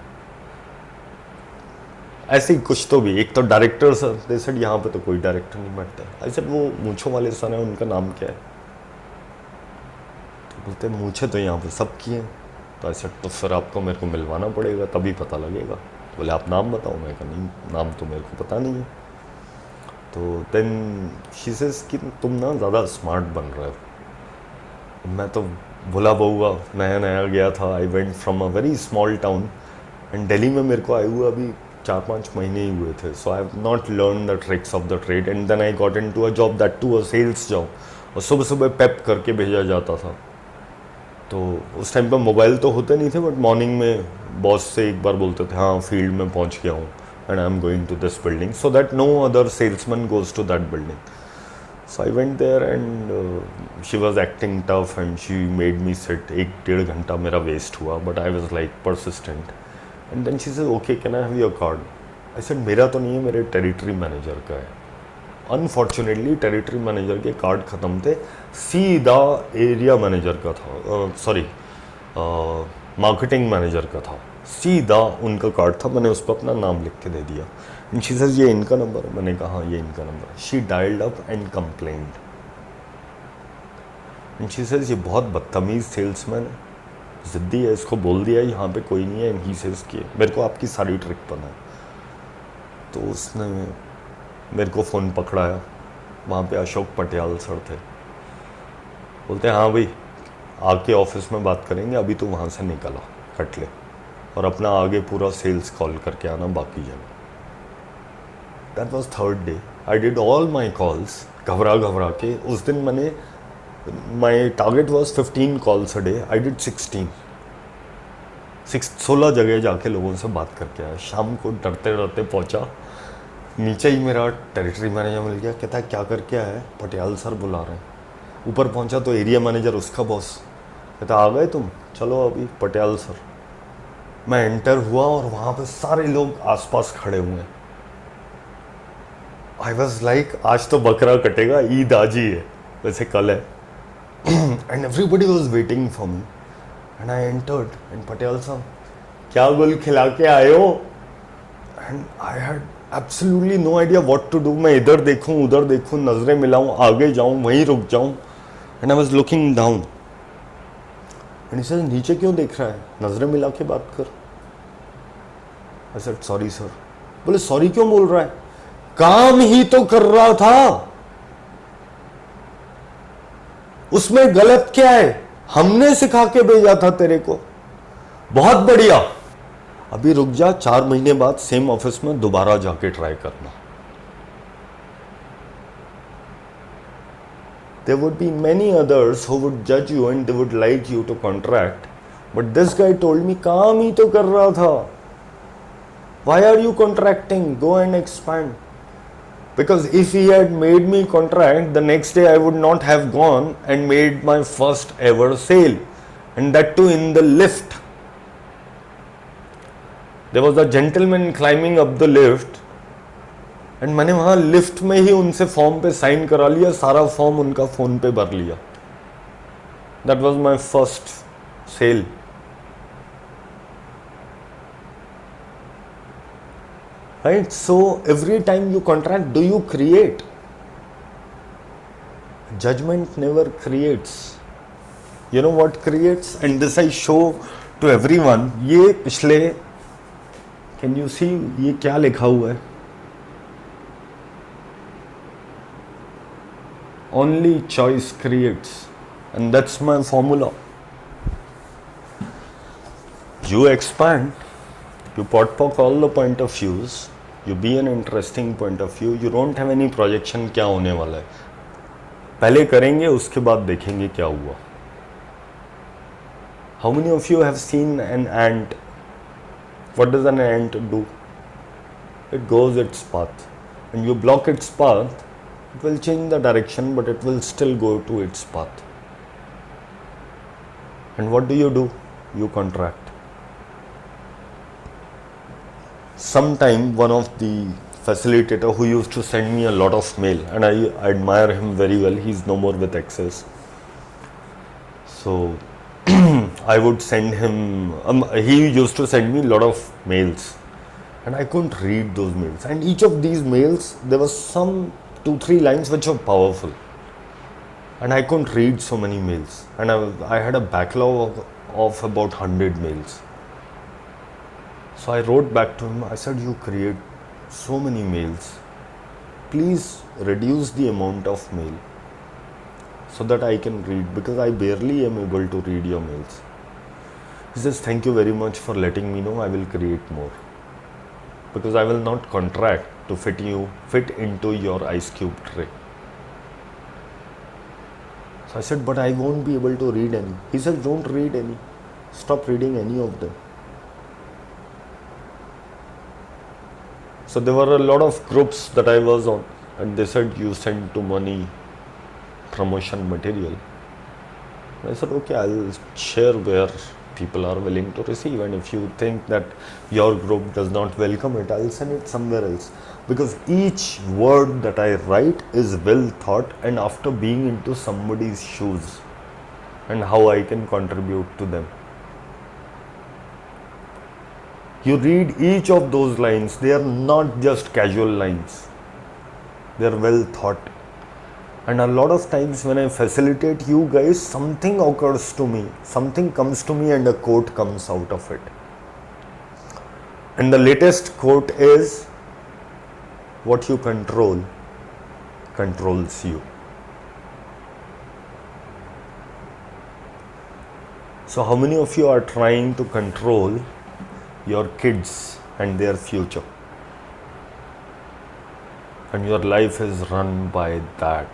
ऐसे ही कुछ तो भी, एक तो डायरेक्टर सर, दे सेड यहाँ पे तो कोई डायरेक्टर नहीं बैठता है. आई सेड वो मूंछों वाले सर हैं, उनका नाम क्या है? तो बोलते मूंछे तो यहाँ पे सब की हैं. तो आई सेड तो फिर आपको मेरे को मिलवाना पड़ेगा, तभी पता लगेगा. बोले आप नाम बताओ. मैं कहा नहीं, नाम तो मेरे को पता नहीं है. तो देन शी सेज कि तुम ना ज़्यादा स्मार्ट बन रहे हो. मैं तो भुला बहुआ नया नया गया था. I went from a very small town, and Delhi में मेरे को आए हुए अभी 4-5 महीने ही हुए थे. So I have not learn the tricks of the trade, and then I got into a job, that too a sales job. और सुबह सुबह पेप करके भेजा जाता था. तो उस टाइम पर मोबाइल तो होते नहीं थे, बट मॉर्निंग में बॉस से एक बार बोलते थे हाँ फील्ड में पहुंच गया हूँ and I am going to this building, so that no other salesman goes to that building. So I went there and she was acting tough and she made me sit. 1-1.5 घंटा मेरा waste हुआ, but I was like persistent. And then she said okay can I have your card? I said मेरा तो नहीं है, मेरे territory manager का है. अनफॉर्चुनेटली टेरिटरी मैनेजर के कार्ड ख़त्म थे, सीधा एरिया मैनेजर का था. सॉरी मार्केटिंग मैनेजर का था, सीधा उनका कार्ड था, मैंने उस पर अपना नाम लिख के दे दिया। एंड शी सेज ये इनका नंबर है, मैंने कहा हाँ ये इनका नंबर है। She dialled up and complained and she says ये बहुत बदतमीज़ सेल्समैन है, ज़िद्दी है, इसको बोल दिया यहाँ पे कोई नहीं है। एंड ही सेज कि मेरे को आपकी सारी ट्रिक पता है। तो उसने मेरे को फ़ोन पकड़ाया, वहाँ पे अशोक पटियाल सर थे, बोलते हैं हाँ भाई आके ऑफिस में बात करेंगे, अभी तो वहाँ से निकला कट ले और अपना आगे पूरा सेल्स कॉल करके आना बाकी जगह। That was third day. I did all my calls घबरा के। उस दिन मैंने my target was 15 calls a day, I did 16 जगह जाके लोगों से बात करके आया। शाम को डरते डरते पहुंचा, नीचे ही मेरा टेरिटरी मैनेजर मिल गया, कहता है क्या करके आया है, पटियाल सर बुला रहे हैं। ऊपर पहुंचा तो एरिया मैनेजर उसका बॉस कहता आ गए तुम, चलो अभी पटियाल सर। मैं एंटर हुआ और वहाँ पे सारे लोग आसपास खड़े हुए हैं। आई वॉज लाइक आज तो बकरा कटेगा, ईद आज ही है, वैसे कल है। And everybody was waiting for me and I entered and Patial साहब क्या गुल खिला के आए हो। And I had absolutely no idea what to do. मैं इधर देखूं उधर देखूं, नजरें मिलाऊं, आगे जाऊं वहीं रुक जाऊं। And I was looking down and sir नीचे क्यों देख रहा है, नजरें मिला के बात कर। I said sorry sir. बोले सॉरी क्यों बोल रहा है, काम ही तो कर रहा था, उसमें गलत क्या है, हमने सिखा के भेजा था तेरे को। बहुत बढ़िया, अभी रुक जा, 4 महीने बाद सेम ऑफिस में दोबारा जाके ट्राई करना। There would be many others who would judge you and they would like you to contract, but this guy told me काम ही तो कर रहा था, why are you contracting, go and expand. Because if he had made me contract, the next day I would not have gone and made my first ever sale, and that too in the lift. There was a gentleman climbing up the lift and मैंने वहाँ lift में ही उनसे form पे sign करा लिया, सारा form उनका phone पे भर लिया। That was my first sale. Right, so every time you contract, do you create? Judgement never creates, you know what creates, and this I show to everyone. ये पिछले, कैन यू सी ये क्या लिखा हुआ है? Only choice creates, and that's my formula. You expand, you potpock all the point of views, you be an interesting point of view, you don't have any projection क्या होने वाला है, पहले करेंगे उसके बाद देखेंगे क्या हुआ। How many of you have seen an ant? What does an ant do? It goes its path, and you block its path, it will change the direction, but it will still go to its path. And what do? You contract. Sometime one of the facilitator who used to send me a lot of mail, and I admire him very well, he's no more with Access. So I would send him, he used to send me a lot of mails, and I couldn't read those mails. And each of these mails, there was some 2-3 lines which were powerful, and I couldn't read so many mails, and I had a backlog of about 100 mails. So I wrote back to him, I said, you create so many mails, please reduce the amount of mail so that I can read, because I barely am able to read your mails. He says, thank you very much for letting me know, I will create more, because I will not contract to fit into your ice cube tray. So I said, but I won't be able to read any. He said, don't read any. Stop reading any of them. So there were a lot of groups that I was on, and they said, you send too many promotion material. And I said, okay, I'll share where people are willing to receive, and if you think that your group does not welcome it, I'll send it somewhere else. Because each word that I write is well thought, and after being into somebody's shoes and how I can contribute to them. You read each of those lines, they are not just casual lines, they are well thought. And a lot of times when I facilitate you guys, something occurs to me, something comes to me, and a quote comes out of it. And the latest quote is, what you control controls you. So how many of you are trying to control your kids and their future? And your life is run by that.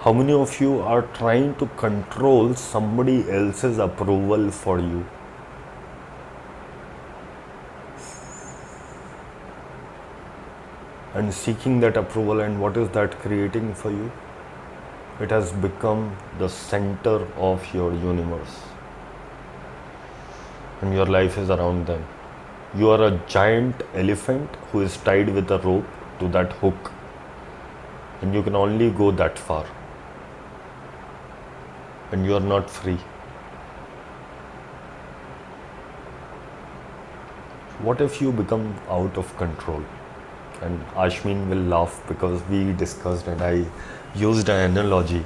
How many of you are trying to control somebody else's approval for you? And seeking that approval, and what is that creating for you? It has become the center of your universe. And your life is around them. You are a giant elephant who is tied with a rope to that hook. And you can only go that far. And you are not free. What if you become out of control? And Ashmin will laugh because we discussed and I used an analogy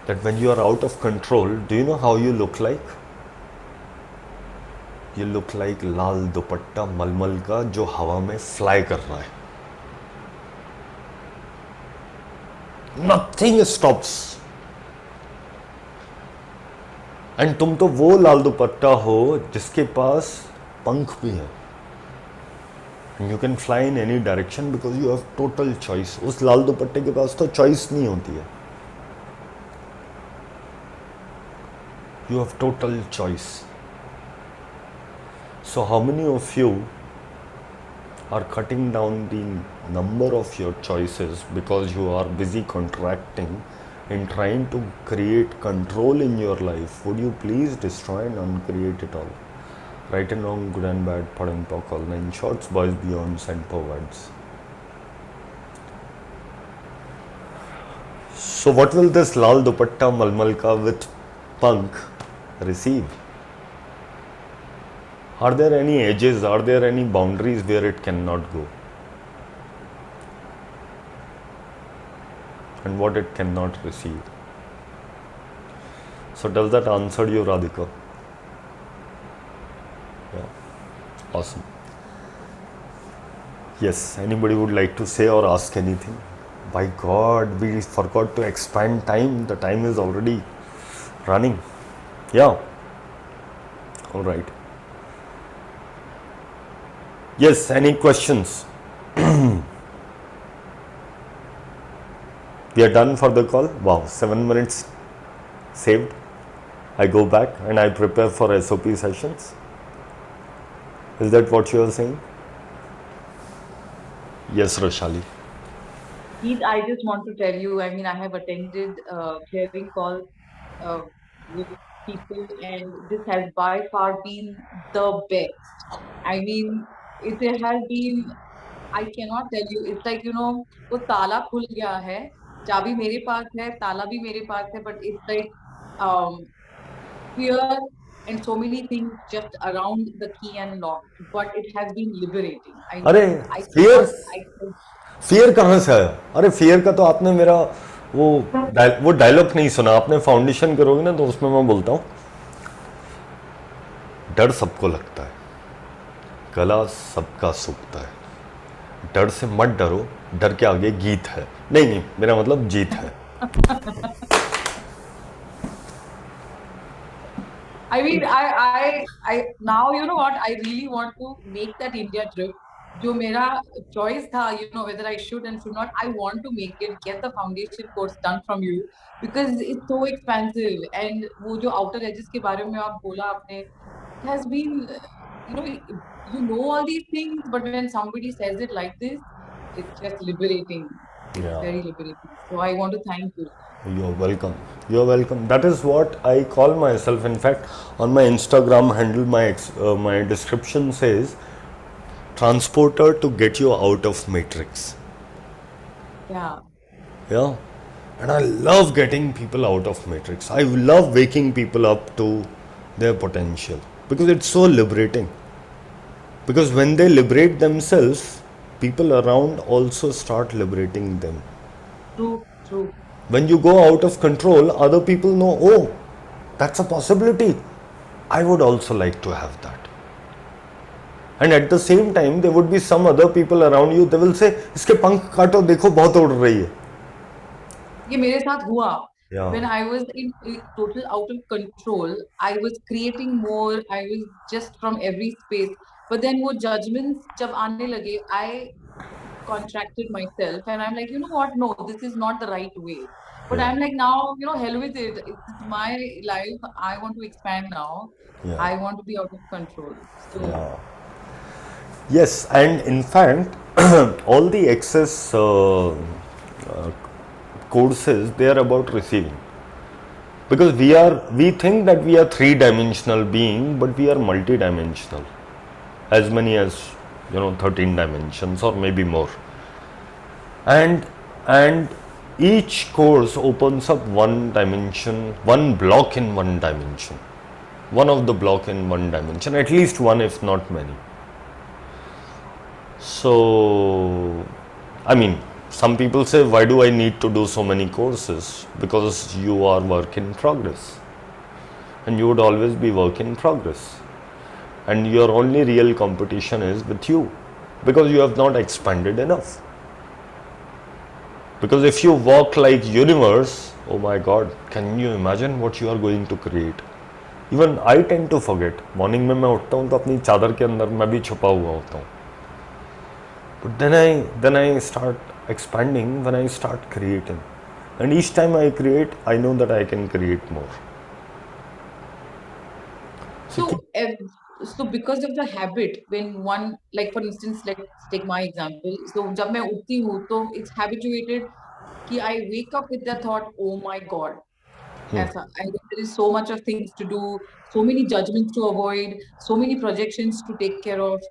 that when you are out of control, do you know how you look like? You look like लाल दुपट्टा मलमल का जो हवा में fly कर रहा है. Nothing stops. And तुम तो वो लाल दुपट्टा हो जिसके पास पंख भी है. You can fly in any direction because you have total choice. उस लाल दुपट्टे के पास तो चॉइस नहीं होती है. You have total choice. So how many of you are cutting down the number of your choices because you are busy contracting in trying to create control in your life? Would you please destroy and uncreate it all? Right and wrong, good and bad, pod and pock, all nine shorts, boys, beyonds and perverts. So what will this lal dupatta malmalka with punk receive? Are there any edges? Are there any boundaries where it cannot go? And what it cannot receive? So does that answer you, Radhika? Yeah. Awesome. Yes, anybody would like to say or ask anything? By God, we forgot to expand time. The time is already running. Yeah. All right. Yes, any questions? We are done for the call. Wow, 7 minutes saved. I go back and I prepare for SOP sessions. Is that what you are saying? Yes, Roshali. Keith, I just want to tell you, I mean, I have attended hearing calls uh, with people, and this has by far been the best. I mean, it has been, I cannot tell you, it's like, you know, वो ताला खुल गया है, चाबी मेरे पास है, ताला भी मेरे पास है, but it's like fear and so many things just around the key and lock, but it has been liberating. I अरे mean, I fear cannot, I fear कहाँ से आया? अरे फियर का तो आपने मेरा वो डायलॉग नहीं सुना. आपने फाउंडेशन करोगे ना तो उसमें मैं बोलता हूँ, डर सबको लगता है, गला सबका सूखता है. डर से मत डरो, डर के आगे गीत है. नहीं नहीं, मेरा मतलब जीत है. I mean, I now, you know what? I really want to make that India trip. जो मेरा choice था, you know, whether I should and should not, I want to make it, get the foundation course done from you because it's so expensive. And वो जो outer edges के बारे में आप बोला आपने, it has been, you know all these things, but when somebody says it like this, it's just liberating. It's Yeah. very liberating. So I want to thank you. You're welcome. You're welcome. That is what I call myself. In fact, on my Instagram handle, my description says, transporter to get you out of matrix. Yeah. Yeah. And I love getting people out of matrix. I love waking people up to their potential, because it's so liberating. Because when they liberate themselves, people around also start liberating them. True, true. When you go out of control, other people know, oh, that's a possibility. I would also like to have that. And at the same time, there would be some other people around you, they will say, इसके पंख काटो, देखो बहुत उड़ रही है. ये मेरे साथ हुआ. Yeah. When I was in total out of control, I was creating more. I was just from every space. But then वो judgments जब आने लगे, I contracted myself, and I'm like, you know what? No, this is not the right way. But Yeah. I'm like, now, hell with it. It's my life. I want to expand now. Yeah. I want to be out of control. So Yeah. Yes, and in fact, all the excess courses, they are about receiving. Because we think that we are three-dimensional being, but we are multi-dimensional. As many as 13 dimensions or maybe more. And each course opens up one dimension, one block in one dimension. One of the block in one dimension, at least one, if not many. So, I mean, some people say, why do I need to do so many courses? Because you are work in progress. And you would always be work in progress. And your only real competition is with you. Because you have not expanded enough. Because if you walk like universe, oh my God, can you imagine what you are going to create? Even I tend to forget. Morning में मैं उठता हूँ तो अपनी चादर के अंदर मैं भी छुपा हुआ होता हूँ. But then I start expanding when I start creating. And each time I create, I know that I can create more. So because of the habit, when one, like for instance, let's take my example. So जब मैं उठती हूँ तो it's habituated कि I wake up with the thought, oh my God, ऐसा. There is so much of things to do, so many judgments to avoid, so many projections to take care of.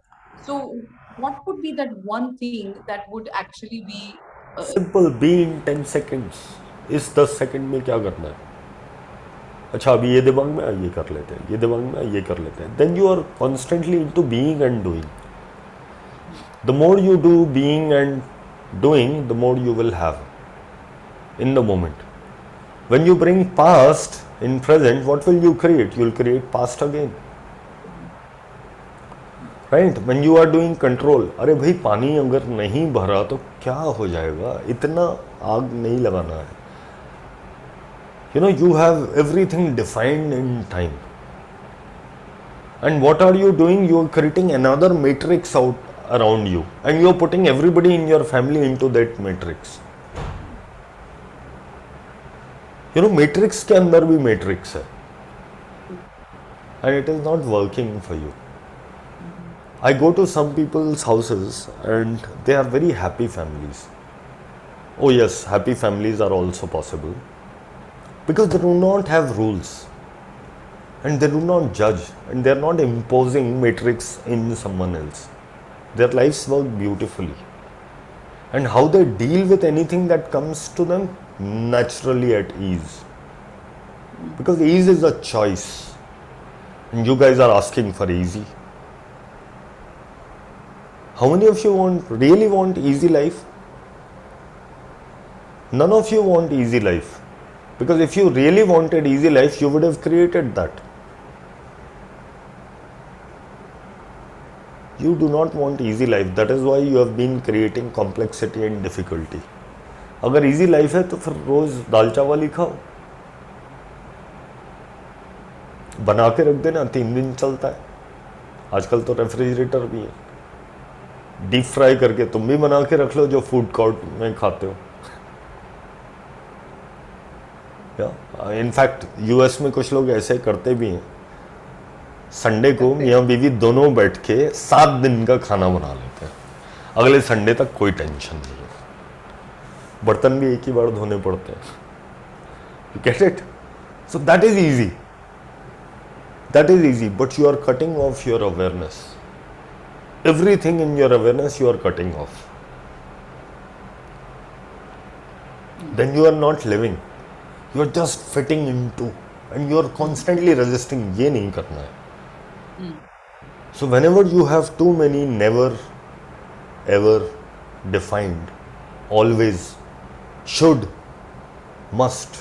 So what would be that one thing that would actually be Simple, be in 10 seconds. इस 10 second में क्या करना है? अच्छा अभी ये दिमाग में ये कर लेते हैं, ये दिमाग में ये कर लेते हैं. Then you are constantly into being and doing. The more you do being and doing, the more you will have in the moment. When you bring past in present, what will you create? You will create past again. Right? When you are doing control, अरे भाई पानी अगर नहीं भरा तो क्या हो जाएगा? इतना आग नहीं लगाना है. You have everything defined in time. And what are you doing? You are creating another matrix out around you. And you are putting everybody in your family into that matrix. Matrix के अंदर भी matrix है. And it is not working for you. I go to some people's houses and they are very happy families. Oh yes, happy families are also possible. Because they do not have rules. And they do not judge. And they are not imposing matrix in someone else. Their lives work beautifully. And how they deal with anything that comes to them, naturally at ease. Because ease is a choice. And you guys are asking for easy. How many of you really want easy life? None of you want easy life. Because if you really wanted easy life, you would have created that. You do not want easy life. That is why you have been creating complexity and difficulty. अगर easy life है तो फिर रोज दाल चावल ही खाओ. बना के रख देना, 3 दिन चलता है. आजकल तो रेफ्रिजरेटर भी है. डीप फ्राई करके तुम भी बना के रख लो जो फूड कोर्ट में खाते हो. इनफैक्ट यूएस में कुछ लोग ऐसे करते भी हैं. संडे को मियाँ बीवी दोनों बैठ के 7 दिन का खाना बना लेते हैं. अगले संडे तक कोई टेंशन नहीं है. बर्तन भी एक ही बार धोने पड़ते हैं. You get it? So that is easy. That is easy, but you are cutting off your awareness. Everything in your awareness you are cutting off. Then you are not living. You are just fitting into and you're constantly resisting, ये नहीं करना है. Hmm. So whenever you have too many never ever defined, always, should, must,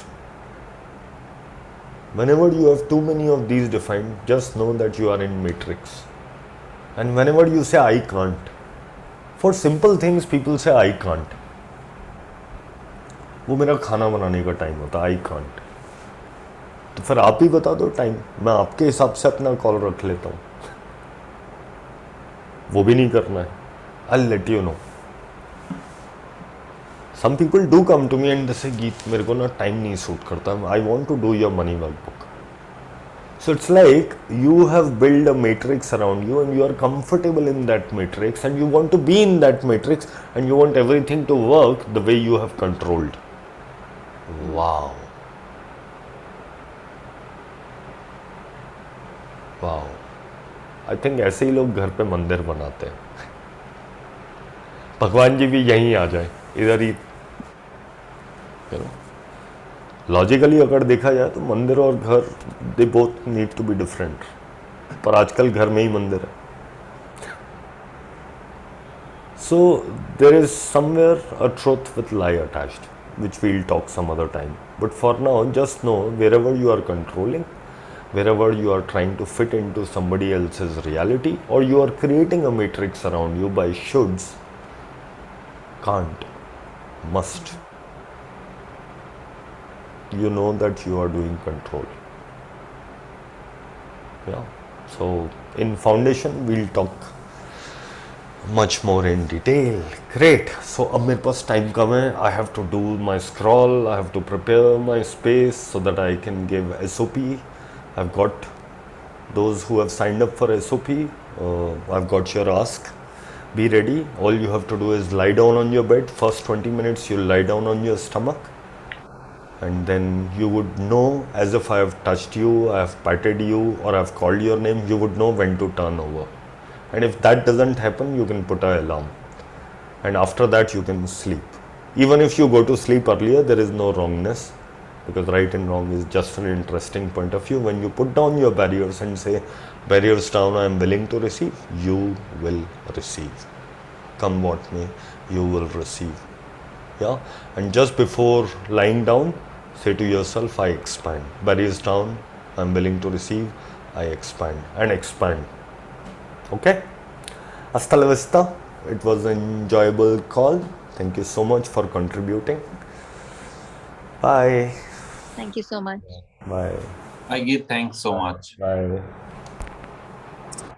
whenever you have too many of these defined, just know that you are in matrix. And whenever you say I can't, for simple things people say I can't. वो मेरा खाना बनाने का time होता है, I can't. तो फिर आप ही बता दो टाइम, मैं आपके हिसाब से अपना कॉल रख लेता हूँ. वो भी नहीं करना है. I'll let you know. Some people do come to me and they say, Geet, मेरे को ना टाइम नहीं सूट करता, I want to do your money work book. So it's like you have built a matrix around you and you are comfortable in that matrix and you want to be in that matrix and you want everything to work the way you have controlled. Wow. Wow. I think ऐसे ही लोग घर पे मंदिर बनाते हैं. भगवान जी भी यहीं आ जाए, इधर ही. लॉजिकली अगर देखा जाए तो मंदिर और घर, they both need to be different. पर आजकल घर में ही मंदिर है. So there is somewhere a truth with lie attached, which we'll talk some other time. But for now, just know wherever you are controlling, wherever you are trying to fit into somebody else's reality, or you are creating a matrix around you by shoulds, can't, must, you know that you are doing control. Yeah. So in foundation we'll talk much more in detail. Great. So अब मेरे पास time कम है. I have to do my scroll, I have to prepare my space so that I can give SOP. I've got those who have signed up for SOP. I've got your ask. Be ready. All you have to do is lie down on your bed. First 20 minutes you'll lie down on your stomach. And then you would know, as if I have touched you, I have patted you, or I have called your name, you would know when to turn over. And if that doesn't happen, you can put an alarm. And after that, you can sleep. Even if you go to sleep earlier, there is no wrongness, because right and wrong is just an interesting point of view. When you put down your barriers and say, barriers down, I am willing to receive, you will receive. Come what may, you will receive. Yeah. And just before lying down, say to yourself, I expand. Barriers down, I'm willing to receive, I expand and expand. Okay? Hasta la vista. It was an enjoyable call. Thank you so much for contributing. Bye. Thank you so much. Bye. I give thanks so much. Bye.